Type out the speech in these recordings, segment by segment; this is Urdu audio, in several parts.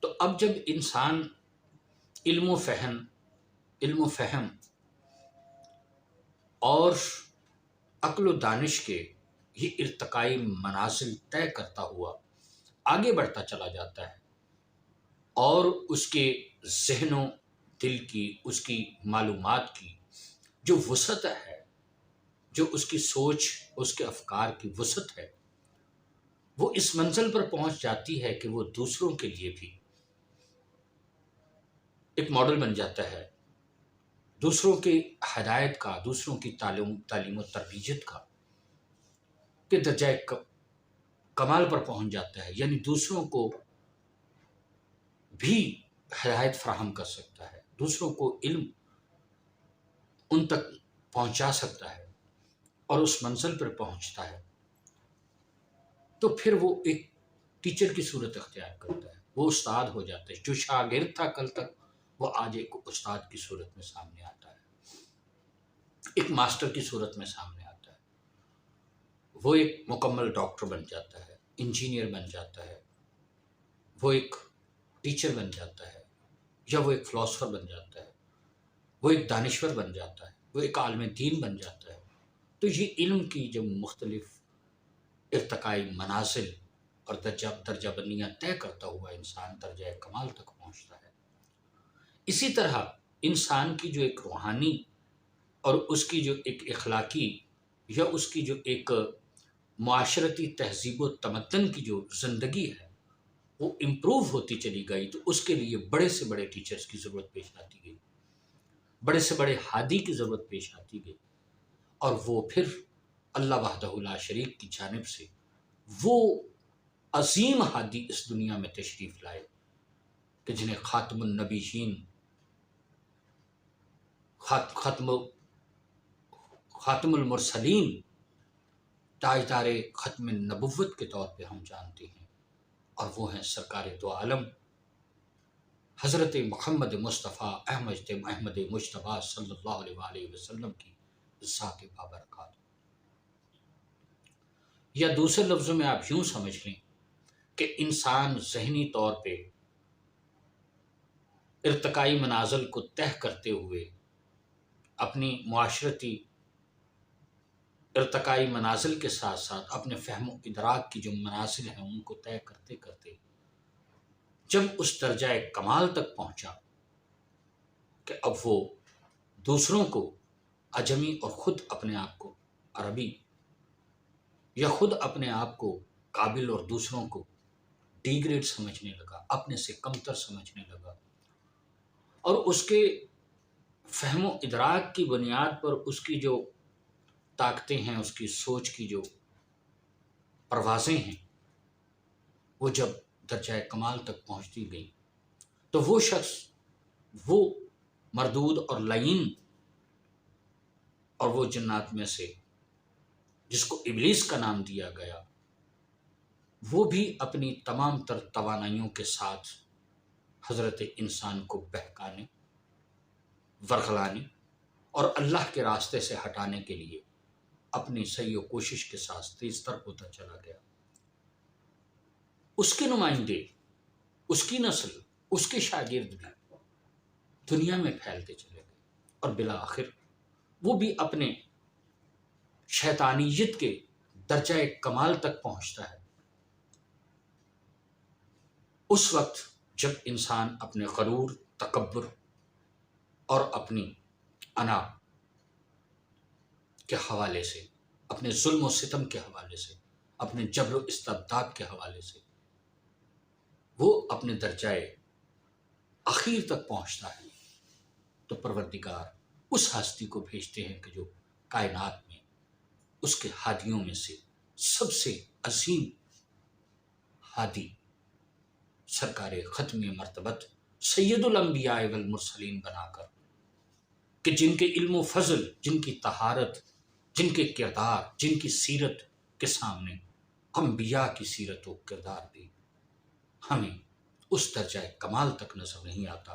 تو اب جب انسان علم و فہم اور عقل و دانش کے یہ ارتقائی منازل طے کرتا ہوا آگے بڑھتا چلا جاتا ہے، اور اس کے ذہن و دل کی، اس کی معلومات کی جو وسعت ہے، جو اس کی سوچ، اس کے افکار کی وسعت ہے، وہ اس منزل پر پہنچ جاتی ہے کہ وہ دوسروں کے لیے بھی ایک ماڈل بن جاتا ہے، دوسروں کی ہدایت کا، دوسروں کی تعلیم و تربیت کا کہ درجہ کمال پر پہنچ جاتا ہے، یعنی دوسروں کو بھی ہدایت فراہم کر سکتا ہے، دوسروں کو علم ان تک پہنچا سکتا ہے اور اس منزل پر پہنچتا ہے، تو پھر وہ ایک ٹیچر کی صورت اختیار کرتا ہے، وہ استاد ہو جاتا ہے۔ جو شاگرد تھا کل تک، وہ آج ایک استاد کی صورت میں سامنے آتا ہے، ایک ماسٹر کی صورت میں سامنے آتا ہے، وہ ایک مکمل ڈاکٹر بن جاتا ہے، انجینئر بن جاتا ہے، وہ ایک ٹیچر بن جاتا ہے، یا وہ ایک فلاسفر بن جاتا ہے، وہ ایک دانشور بن جاتا ہے، وہ ایک عالم دین بن جاتا ہے۔ تو یہ علم کی جو مختلف ارتقائی منازل اور درجہ بندیاں طے کرتا ہوا انسان درجہ کمال تک پہنچتا ہے۔ اسی طرح انسان کی جو ایک روحانی اور اس کی جو ایک اخلاقی یا اس کی جو ایک معاشرتی تہذیب و تمدن کی جو زندگی ہے، وہ امپروو ہوتی چلی گئی، تو اس کے لیے بڑے سے بڑے ٹیچرز کی ضرورت پیش آتی گئی، بڑے سے بڑے ہادی کی ضرورت پیش آتی گئی، اور وہ پھر اللہ وحدہ لا شریک کی جانب سے وہ عظیم ہادی اس دنیا میں تشریف لائے کہ جنہیں خاتم النبیین، خاتم المرسلین، تاجدار ختم نبوت کے طور پہ ہم جانتے ہیں، اور وہ ہیں سرکار دو عالم حضرت محمد مصطفیٰ احمد مجتبیٰ صلی اللہ علیہ وآلہ وسلم کی ذات بابرکات۔ یا دوسرے لفظوں میں آپ یوں سمجھ لیں کہ انسان ذہنی طور پہ ارتقائی منازل کو طے کرتے ہوئے اپنی معاشرتی ارتقائی منازل کے ساتھ ساتھ اپنے فہم و ادراک کی جو منازل ہیں ان کو طے کرتے کرتے جب اس درجہ کمال تک پہنچا کہ اب وہ دوسروں کو عجمی اور خود اپنے آپ کو عربی، یا خود اپنے آپ کو قابل اور دوسروں کو ڈی گریڈ سمجھنے لگا، اپنے سے کمتر سمجھنے لگا، اور اس کے فہم و ادراک کی بنیاد پر اس کی جو طاقتیں ہیں، اس کی سوچ کی جو پروازیں ہیں، وہ جب درجہ کمال تک پہنچتی گئی، تو وہ شخص، وہ مردود اور لعین اور وہ جنات میں سے جس کو ابلیس کا نام دیا گیا، وہ بھی اپنی تمام تر توانائیوں کے ساتھ حضرت انسان کو بہکانے، ورغلانے اور اللہ کے راستے سے ہٹانے کے لیے اپنی سعی و کوشش کے ساتھ تیز تر ہوتا چلا گیا۔ اس کے نمائندے، اس کی نسل، اس کے شاگرد بھی دنیا میں پھیلتے چلے گئے، اور بالآخر وہ بھی اپنے شیطانیت کے درجہ کمال تک پہنچتا ہے اس وقت جب انسان اپنے غرور، تکبر اور اپنی انا کے حوالے سے، اپنے ظلم و ستم کے حوالے سے، اپنے جبر و استبداد کے حوالے سے وہ اپنے درجہ اخیر تک پہنچتا ہے، تو پروردگار اس ہستی کو بھیجتے ہیں کہ جو کائنات میں اس کے ہادیوں میں سے سب سے عظیم ہادی سرکار ختم مرتبت سید الانبیاء والمرسلین بنا کر، کہ جن کے علم و فضل، جن کی طہارت، جن کے کردار، جن کی سیرت کے سامنے انبیاء کی سیرت و کردار بھی ہمیں اس درجہ کمال تک نظر نہیں آتا،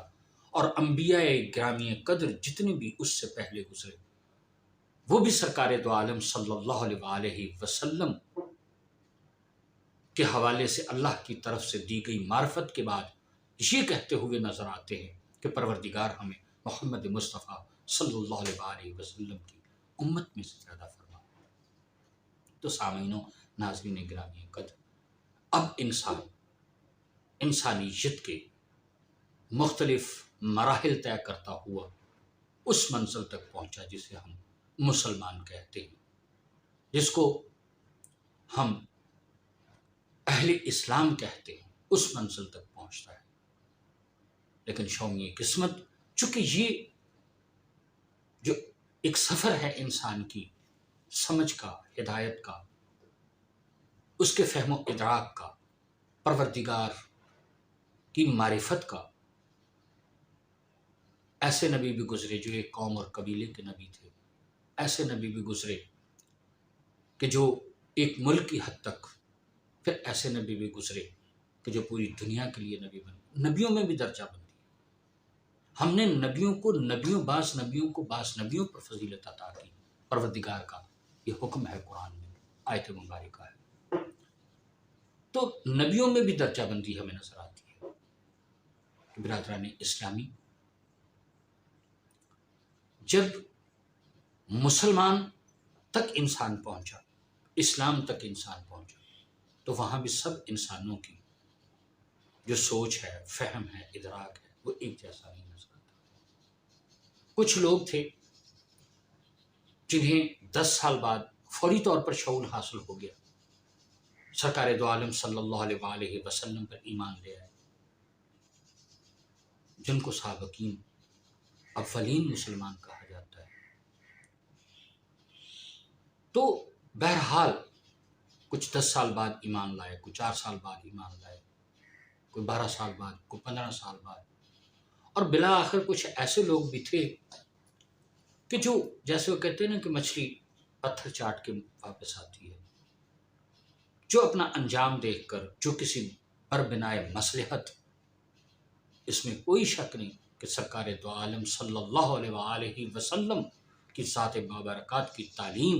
اور انبیاء گرامی قدر جتنے بھی اس سے پہلے گزرے، وہ بھی سرکار دو عالم صلی اللہ علیہ وآلہ وسلم کے حوالے سے اللہ کی طرف سے دی گئی معرفت کے بعد یہ کہتے ہوئے نظر آتے ہیں کہ پروردگار ہمیں محمد مصطفیٰ صلی اللہ علیہ وسلم کی امت میں سے پیدا فرما۔ تو سامعین و ناظرین گرامی قدر، اب انسانیت کے مختلف مراحل طے کرتا ہوا اس منزل تک پہنچا جسے ہم مسلمان کہتے ہیں، جس کو ہم اہل اسلام کہتے ہیں، اس منزل تک پہنچتا ہے۔ لیکن شومی قسمت، چونکہ یہ جو ایک سفر ہے انسان کی سمجھ کا، ہدایت کا، اس کے فہم و ادراک کا، پروردگار کی معرفت کا، ایسے نبی بھی گزرے جو ایک قوم اور قبیلے کے نبی تھے، ایسے نبی بھی گزرے کہ جو ایک ملک کی حد تک، پھر ایسے نبی بھی گزرے کہ جو پوری دنیا کے لیے نبی بنے۔ نبیوں میں بھی درجہ بندی، ہم نے بعض نبیوں پر فضیلت عطا کی۔ پروردگار کا یہ حکم ہے، قرآن میں آیت مبارکہ ہے۔ تو نبیوں میں بھی درجہ بندی ہمیں نظر آتی ہے۔ برادران اسلامی، جب مسلمان تک انسان پہنچا، اسلام تک انسان پہنچا، تو وہاں بھی سب انسانوں کی جو سوچ ہے، فہم ہے، ادراک ہے، وہ ایک جیسا نہیں نظر آتا۔ کچھ لوگ تھے جنہیں 10 سال بعد فوری طور پر شعور حاصل ہو گیا، سرکار دو عالم صلی اللہ علیہ وسلم پر ایمان لے آئے، جن کو سابقین اولین مسلمان کہا جاتا ہے۔ تو بہرحال کچھ 10 سال بعد ایمان لائے، کچھ 4 سال بعد ایمان لائے، کوئی 12 سال بعد، کوئی 15 سال بعد، اور بالآخر کچھ ایسے لوگ بھی تھے کہ جو، جیسے وہ کہتے ہیں نا کہ مچھلی پتھر چاٹ کے واپس آتی ہے، جو اپنا انجام دیکھ کر، جو کسی پر بنائے مصلحت، اس میں کوئی شک نہیں کہ سرکار دو عالم صلی اللہ علیہ وسلم کی ذات بابرکات کی تعلیم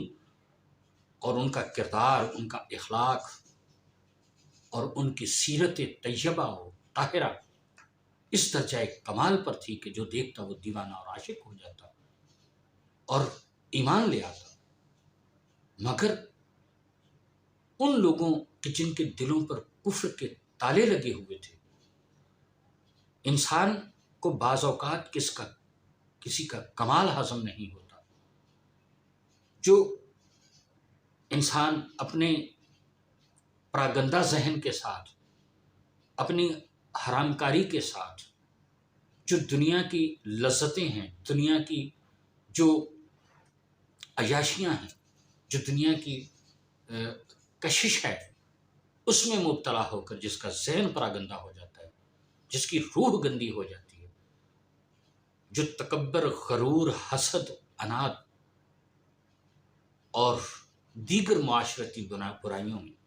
اور ان کا کردار، ان کا اخلاق اور ان کی سیرت طیبہ و طاہرہ اس درجہ کمال پر تھی کہ جو دیکھتا وہ دیوانہ اور عاشق ہو جاتا اور ایمان لے آتا۔ مگر ان لوگوں کہ جن کے دلوں پر کفر کے تالے لگے ہوئے تھے، انسان کو بعض اوقات کسی کا کمال ہضم نہیں ہوتا، جو انسان اپنے پراگندہ ذہن کے ساتھ، اپنی حرام کاری کے ساتھ، جو دنیا کی لذتیں ہیں، دنیا کی جو عیاشیاں ہیں، جو دنیا کی کشش ہے، اس میں مبتلا ہو کر جس کا ذہن پراگندہ ہو جاتا ہے، جس کی روح گندی ہو جاتی ہے، جو تکبر، غرور، حسد، عناد اور دیگر معاشرتی برائیوں میں،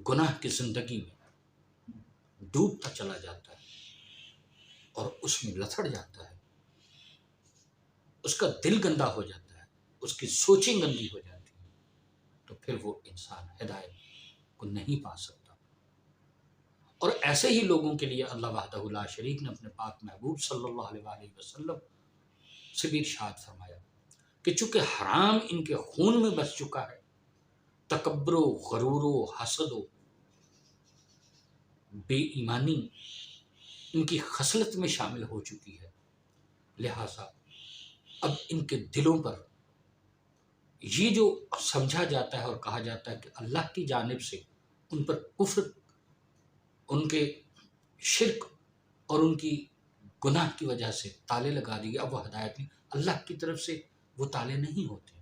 گناہ کی زندگی میں ڈوبتا چلا جاتا ہے اور اس میں لتھڑ جاتا ہے، اس کا دل گندا ہو جاتا ہے، اس کی سوچیں گندی ہو جاتی ہیں، تو پھر وہ انسان ہدایت کو نہیں پا سکتا۔ اور ایسے ہی لوگوں کے لیے اللہ وحدہ لا شریک نے اپنے پاک محبوب صلی اللہ علیہ وسلم سے بھی ارشاد فرمایا کہ چونکہ حرام ان کے خون میں بس چکا ہے، تکبر و غرور و حسد و بے ایمانی ان کی خصلت میں شامل ہو چکی ہے، لہٰذا اب ان کے دلوں پر یہ جو سمجھا جاتا ہے اور کہا جاتا ہے کہ اللہ کی جانب سے ان پر کفر، ان کے شرک اور ان کی گناہ کی وجہ سے تالے لگا دیے، اب وہ ہدایت نہیں، اللہ کی طرف سے وہ تالے نہیں ہوتے۔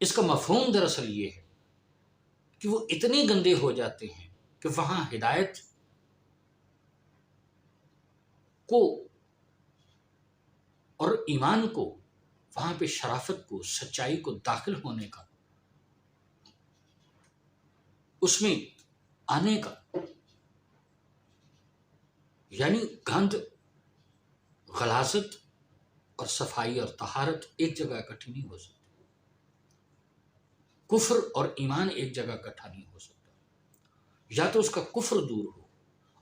اس کا مفہوم دراصل یہ ہے کہ وہ اتنے گندے ہو جاتے ہیں کہ وہاں ہدایت کو اور ایمان کو، وہاں پہ شرافت کو، سچائی کو داخل ہونے کا، اس میں آنے کا، یعنی گند، غلاظت اور صفائی اور طہارت ایک جگہ اکٹھی نہیں ہو سکتی، کفر اور ایمان ایک جگہ اکٹھا نہیں ہو سکتا۔ یا تو اس کا کفر دور ہو۔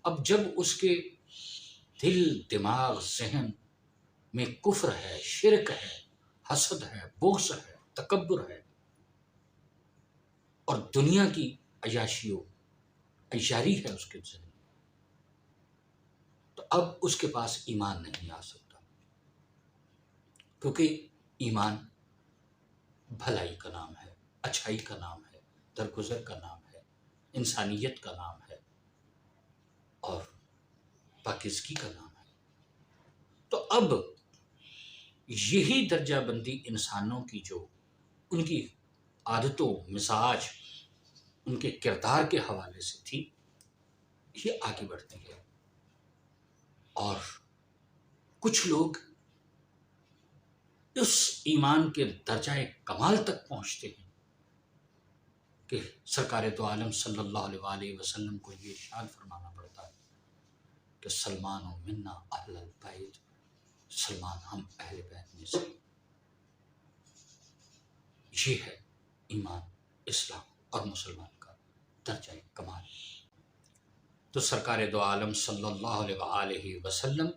اب جب اس کے دل، دماغ، ذہن میں کفر ہے، شرک ہے، حسد ہے، بغض ہے، تکبر ہے، اور دنیا کی عیاشی و عیاری ہے اس کے ذہن، تو اب اس کے پاس ایمان نہیں آ سکتا، کیونکہ ایمان بھلائی کا نام ہے، اچھائی کا نام ہے، درگزر کا نام ہے، انسانیت کا نام ہے، اور پاکیزگی کا نام ہے۔ تو اب یہی درجہ بندی انسانوں کی جو ان کی عادتوں، مزاج، ان کے کردار کے حوالے سے تھی، یہ آگے بڑھتی ہے، اور کچھ لوگ اس ایمان کے درجہ کمال تک پہنچتے ہیں کہ سرکار دو عالم صلی اللہ علیہ وآلہ وسلم کو یہ ارشاد فرمانا پڑتا ہے کہ سلمان و منا اہل البیت، سلمان ہم اہل بیت میں سے۔ یہ ہے ایمان، اسلام اور مسلمان کا درجہ کمال۔ تو سرکار دو عالم صلی اللہ علیہ وآلہ وسلم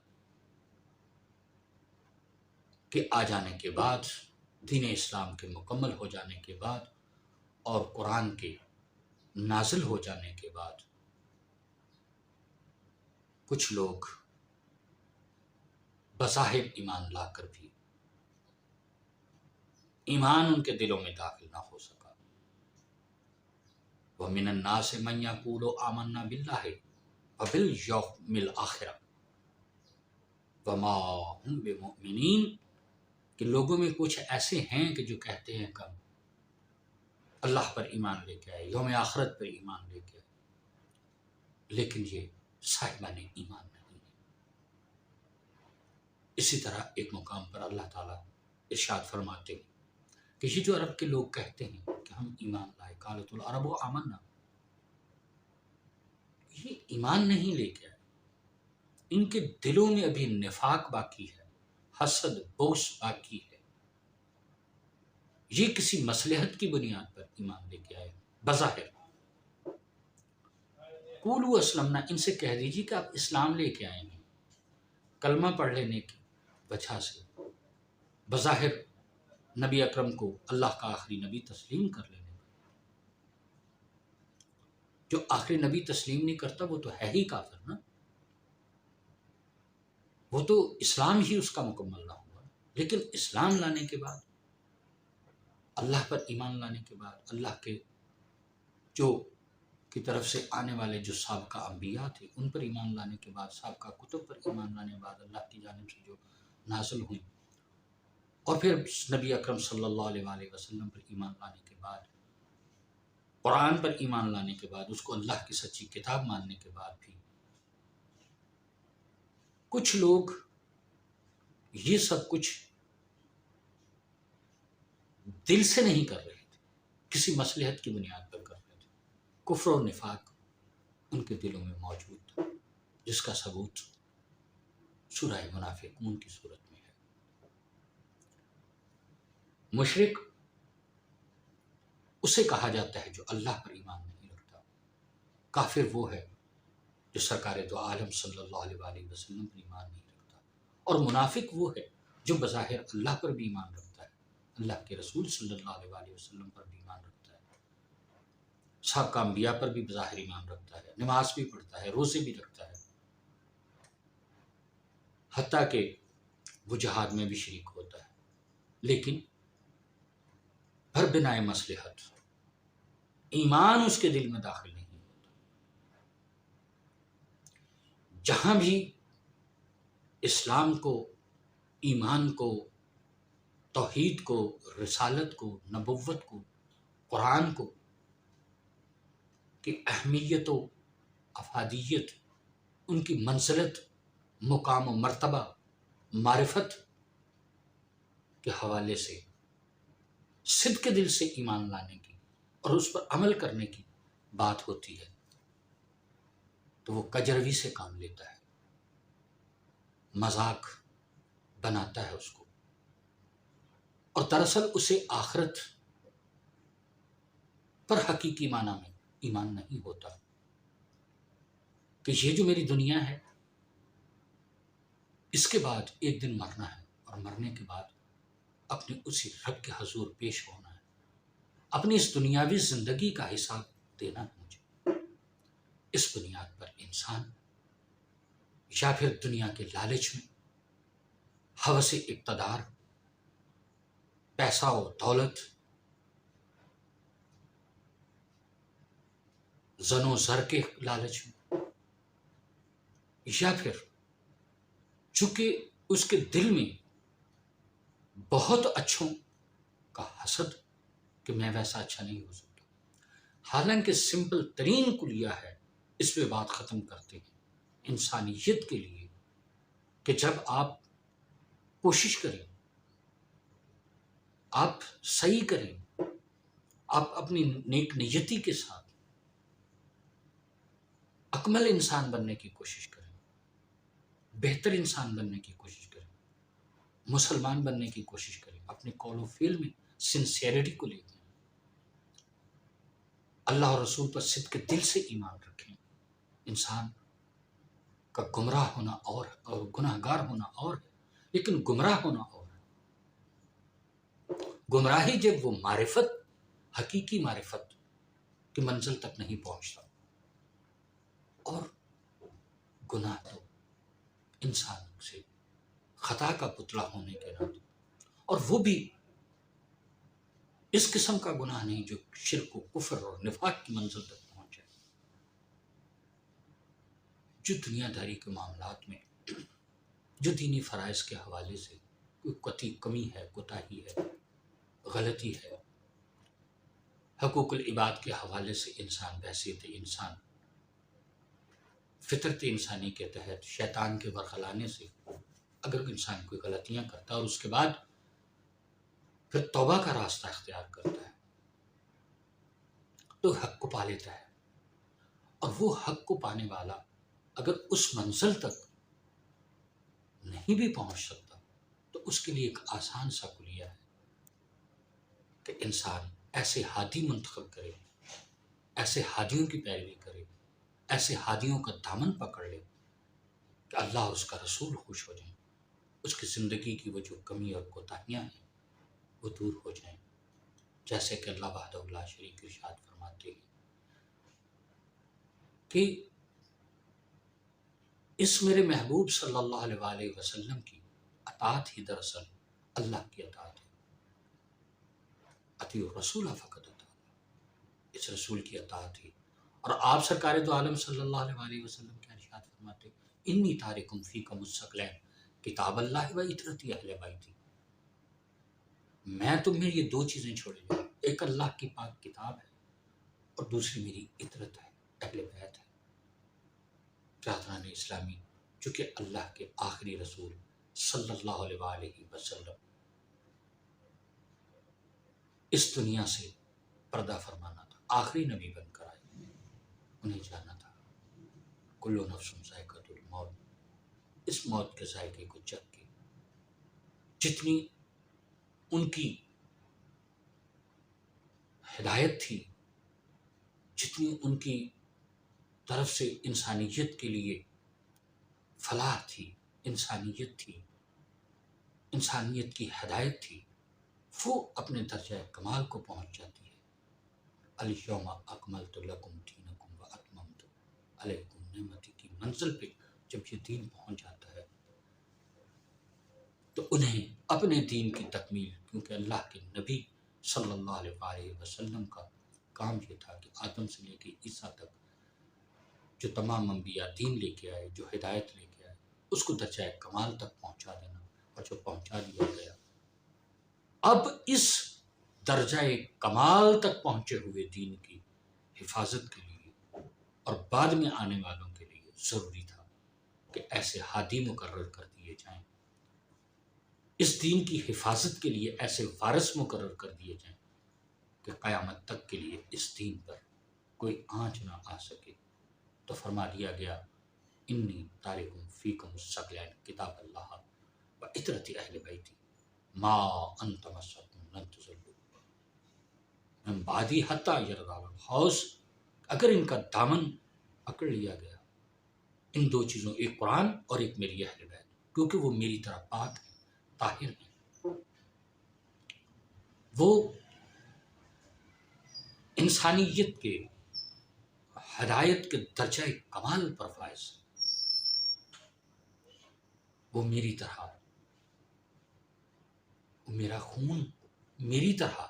کے آ جانے کے بعد، دین اسلام کے مکمل ہو جانے کے بعد، اور قرآن کے نازل ہو جانے کے بعد، کچھ لوگ بظاہر ایمان لا کر بھی ایمان ان کے دلوں میں داخل نہ ہو سکا۔ وَمِنَ النَّاسِ مَن يَقُولُ آمَنَّا بِاللَّهِ وَبِالْيَوْمِ الْآخِرِ وَمَا هُمْ بِمُؤْمِنِينَ، کہ لوگوں میں کچھ ایسے ہیں کہ جو کہتے ہیں کہ اللہ پر ایمان لے کے آئے، یوم آخرت پر ایمان لے کے آئے، لیکن یہ صاحبان ایمان نہیں ہے۔ اسی طرح ایک مقام پر اللہ تعالیٰ ارشاد فرماتے ہیں کہ یہ جو عرب کے لوگ کہتے ہیں کہ ہم ایمان لائے، قالت العرب آمنا، یہ ایمان نہیں لے کے آئے، ان کے دلوں میں ابھی نفاق باقی ہے، حسد، بغض باقی ہے، یہ کسی مصلحت کی بنیاد پر ایمان لے کے آئے بظاہر۔ قولوا اسلمنا، ان سے کہہ دیجیے کہ آپ اسلام لے کے آئے ہیں، کلمہ پڑھ لینے کی وجہ سے، بظاہر نبی اکرم کو اللہ کا آخری نبی تسلیم کر لینے پر۔ جو آخری نبی تسلیم نہیں کرتا وہ تو ہے ہی کافر نا، وہ تو اسلام ہی اس کا مکمل نہ ہوا۔ لیکن اسلام لانے کے بعد، اللہ پر ایمان لانے کے بعد، اللہ کے جو کی طرف سے آنے والے جو سابقہ انبیاء تھے ان پر ایمان لانے کے بعد، سابقہ کتب پر ایمان لانے کے بعد، اللہ کی جانب سے جو نازل ہوئی، اور پھر نبی اکرم صلی اللہ علیہ وآلہ وسلم پر ایمان لانے کے بعد، قرآن پر ایمان لانے کے بعد، اس کو اللہ کی سچی کتاب ماننے کے بعد بھی کچھ لوگ یہ سب کچھ دل سے نہیں کر رہے تھے، کسی مصلحت کی بنیاد پر کر رہے تھے۔ کفر و نفاق ان کے دلوں میں موجود تھا، جس کا ثبوت سورہ منافقون کی صورت میں ہے۔ مشرک اسے کہا جاتا ہے جو اللہ پر ایمان نہیں رکھتا، کافر وہ ہے جو سرکار دو عالم صلی اللہ علیہ وآلہ وسلم پر ایمان نہیں رکھتا، اور منافق وہ ہے جو بظاہر اللہ پر بھی ایمان رکھتا ہے، اللہ کے رسول صلی اللہ علیہ وآلہ وسلم پر بھی ایمان رکھتا ہے، سابقہ انبیاء پر بھی بظاہر ایمان رکھتا ہے، نماز بھی پڑھتا ہے، روزے بھی رکھتا ہے، حتیٰ کہ وہ جہاد میں بھی شریک ہوتا ہے، لیکن بھر بنائے مصلحت ایمان اس کے دل میں داخل نہیں ہوتا۔ جہاں بھی اسلام کو، ایمان کو، توحید کو، رسالت کو، نبوت کو، قرآن کو کی اہمیت و افادیت، ان کی منزلت، مقام و مرتبہ، معرفت کے حوالے سے صدق کے دل سے ایمان لانے کی اور اس پر عمل کرنے کی بات ہوتی ہے تو وہ کجروی سے کام لیتا ہے، مذاق بناتا ہے اس کو، اور دراصل اسے آخرت پر حقیقی معنی میں ایمان نہیں ہوتا۔ کہ یہ جو میری دنیا ہے اس کے بعد ایک دن مرنا ہے، اور مرنے کے بعد اپنے اسی رب کے حضور پیش ہونا ہے، اپنی اس دنیاوی زندگی کا حساب دینا ہے مجھے۔ اس بنیاد پر انسان یا پھر دنیا کے لالچ میں، ہوس اقتدار، پیسہ و دولت، زن و زر کے لالچ میں، یا پھر چونکہ اس کے دل میں بہت اچھوں کا حسد کہ میں ویسا اچھا نہیں ہو سکتا، حالانکہ سمپل ترین کلیہ ہے، اس پہ بات ختم کرتے ہیں انسانیت کے لیے کہ جب آپ کوشش کریں، آپ صحیح کریں، آپ اپنی نیک نیتی کے ساتھ اکمل انسان بننے کی کوشش کریں، بہتر انسان بننے کی کوشش کریں، مسلمان بننے کی کوشش کریں، اپنے قول و فعل میں سنسیئرٹی کو لے کے اللہ اور رسول پر صدق دل سے ایمان رکھیں۔ انسان کا گمراہ ہونا اور گناہ گار ہونا اور ہے، لیکن گمراہ ہونا اور ہے۔ گمراہی جب وہ معرفت، حقیقی معرفت کی منزل تک نہیں پہنچتا، اور گناہ تو انسان سے خطا کا پتلا ہونے کے ناطے، اور وہ بھی اس قسم کا گناہ نہیں جو شرک و کفر اور نفاق کی منزل تک پہنچ جائے، جو دنیا داری کے معاملات میں، جو دینی فرائض کے حوالے سے کوئی قطعی کمی ہے، کوتاہی ہے، غلطی ہے، حقوق العباد کے حوالے سے انسان بحیثیت انسان فطرت انسانی کے تحت شیطان کے ورخلانے سے اگر انسان کوئی غلطیاں کرتا ہے اور اس کے بعد پھر توبہ کا راستہ اختیار کرتا ہے تو حق کو پا لیتا ہے، اور وہ حق کو پانے والا اگر اس منزل تک نہیں بھی پہنچ سکتا تو اس کے لیے ایک آسان سا کلیہ ہے کہ انسان ایسے ہادی منتخب کرے، ایسے ہادیوں کی پیروی کرے، ایسے ہادیوں کا دامن پکڑ لے کہ اللہ اور اس کا رسول خوش ہو جائیں، اس کی زندگی کی وہ جو کمی اور کوتاہیاں ہیں وہ دور ہو جائیں، جیسے کہ اللہ وحدہ لا شریک ارشاد فرماتے ہیں کہ اس میرے محبوب صلی اللہ علیہ وآلہ وسلم کی اطاعت ہی دراصل اللہ کی اطاعت ہے۔ اطیعوا الرسول فقط اطاع اللہ، اس رسول کی اطاعت ہی، اور آپ سرکار دو عالم صلی اللہ علیہ وآلہ وسلم کے ارشاد فرماتے ہیں انی تارکم فیکم الثقلین کتاب اللہ و اطرتی اہل بیتی، میں تمہیں یہ دو چیزیں چھوڑے جاؤں، ایک اللہ کی پاک کتاب ہے اور دوسری میری اطرت ہے، اہل بیت ہے، برادران اسلامی، چونکہ اللہ کے آخری رسول صلی اللہ علیہ وآلہ وسلم اس دنیا سے پردہ فرمانا تھا، آخری نبی بن کر آئے، انہیں جانا تھا کل نفس ذائقۃ الموت، اس موت کے ذائقے کو چکھ کے جتنی ان کی ہدایت تھی، جتنی ان کی طرف سے انسانیت کے لیے فلاح تھی، انسانیت تھی، انسانیت کی ہدایت تھی، وہ اپنے درجہ کمال کو پہنچ جاتی ہے۔ الیوم اکملت لکم دینکم واتممت علیکم نعمتی کی منزل پہ جب یہ دین پہنچ جاتا ہے تو انہیں اپنے دین کی تکمیل، کیونکہ اللہ کے نبی صلی اللہ علیہ وآلہ وسلم کا کام یہ تھا کہ آدم سے لے کے عیسیٰ تک جو تمام انبیاء دین لے کے آئے، جو ہدایت لے کے آئے، اس کو درجہ کمال تک پہنچا دینا، اور جو پہنچا دیا گیا اب اس درجہ کمال تک پہنچے ہوئے دین کی حفاظت کے لیے اور بعد میں آنے والوں کے لیے ضروری تھا کہ ایسے ہادی مقرر کر دیے جائیں، اس دین کی حفاظت کے لیے ایسے وارث مقرر کر دیے جائیں کہ قیامت تک کے لیے اس دین پر کوئی آنچ نہ آ سکے۔ تو فرما دیا گیا انی تارکم فیکم الثقلین کتاب اللہ و اطرتی اہل بیتی ما ان تمسکتم لن تضلوا من بعدی حتی یرضی الحوض، اگر ان کا دامن پکڑ لیا گیا ان دو چیزوں، ایک قرآن اور ایک میری اہل بیت، کیونکہ وہ میری طرح پاک ہے، طاہر ہے، وہ انسانیت کے، ہدایت کے درجہ کمال پر فائز ہے، وہ میری طرح، وہ میرا خون میری طرح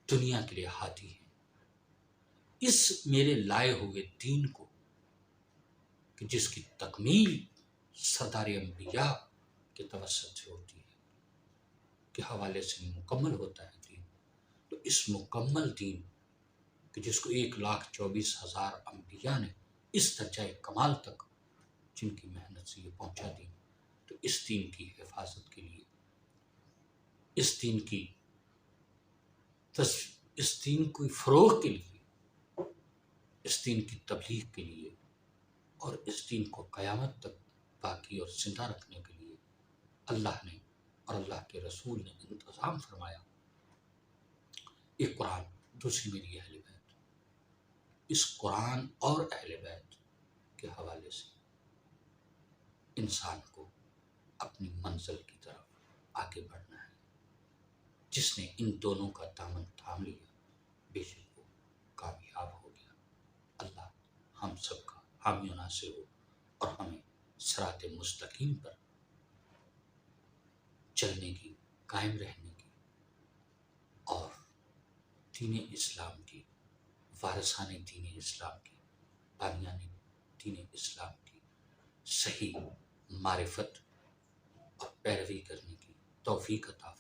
دنیا کے لیے ہاتھی ہے۔ اس میرے لائے ہوئے دین کو، کہ جس کی تکمیل سردار انبیاء کے توسط سے ہوتی ہے، کے حوالے سے مکمل ہوتا ہے دین، تو اس مکمل دین کہ جس کو 1,24,000 انبیاء نے اس درجہ کمال تک جن کی محنت سے یہ پہنچا دی، تو اس دین کی حفاظت کے لیے، اس دین کی اس دین کو فروغ کے لیے، اس دین کی تبلیغ کے لیے، اور اس دین کو قیامت تک باقی اور زندہ رکھنے کے لیے اللہ نے اور اللہ کے رسول نے انتظام فرمایا۔ ایک قرآن، دوسری میری اہل بیت۔ اس قرآن اور اہل بیت کے حوالے سے انسان کو اپنی منزل کی طرف آگے بڑھنا ہے۔ جس نے ان دونوں کا دامن تھام لیا، بے شک وہ کامیاب ہو گیا۔ اللہ ہم سب کا حامی و ناصر ہو اور ہمیں صراط مستقیم پر چلنے کی، قائم رہنے کی، اور دین اسلام کی، وارثان دین اسلام کی، بانیان دین اسلام کی صحیح معرفت اور پیروی کرنے کی توفیق عطا